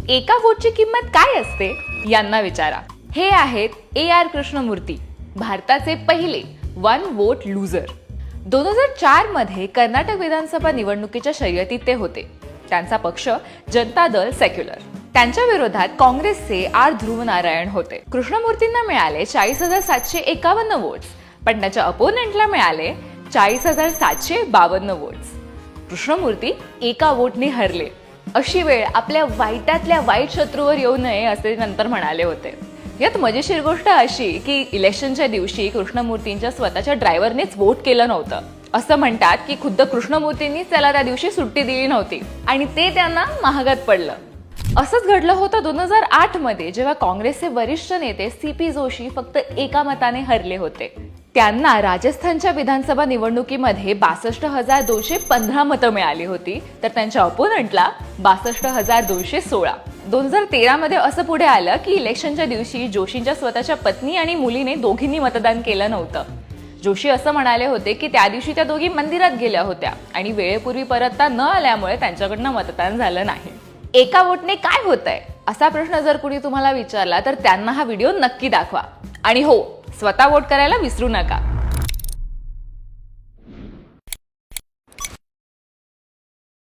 एका वोटची किंमत काय असते यांना विचारा. हे आहेत AR कृष्णमूर्ती, भारताचे पहिले वन वोट लूजर. 2004 मध्ये कर्नाटक विधानसभा निवडणुकीच्या शर्यतीत ते होते. त्यांचा पक्ष जनता दल सेक्युलर. त्यांच्या विरोधात काँग्रेसचे R ध्रुवनारायण होते. कृष्णमूर्तींना मिळाले 40,751 वोट्स, पण त्याच्या अपोनेंटला मिळाले 40,752 वोट्स. कृष्णमूर्ती एका वोटने हरले. अशी वेळ आपल्या वाईटातल्या वाईट शत्रूवर येऊ नये असे नंतर म्हणाले होते. यात मजेशीर गोष्ट अशी की इलेक्शनच्या दिवशी कृष्णमूर्तींच्या स्वतःच्या ड्रायव्हरनेच वोट केलं नव्हतं. असं म्हणतात की खुद्द कृष्णमूर्तींनीच त्याला त्या दिवशी सुट्टी दिली नव्हती आणि ते त्यांना महागात पडलं. असंच घडलं होतं 2008 मध्ये, जेव्हा काँग्रेसचे वरिष्ठ नेते CP जोशी फक्त एका मताने हरले होते. त्यांना राजस्थानच्या विधानसभा निवडणुकीमध्ये 62,215 मतं मिळाली होती, तर त्यांच्या अपोनंटला 62,216. 2013 मध्ये असं पुढे आलं की इलेक्शनच्या दिवशी जोशींच्या स्वतःच्या पत्नी आणि मुलीने दोघींनी मतदान केलं नव्हतं. जोशी असं म्हणाले होते की त्या दिवशी त्या दोघी मंदिरात गेल्या होत्या आणि वेळेपूर्वी परतता न आल्यामुळे त्यांच्याकडनं मतदान झालं नाही. एका वोटने काय होतंय असा प्रश्न जर कुणी तुम्हाला विचारला तर त्यांना हा व्हिडिओ नक्की दाखवा. आणि हो, स्वतः वोट करायला विसरू नका.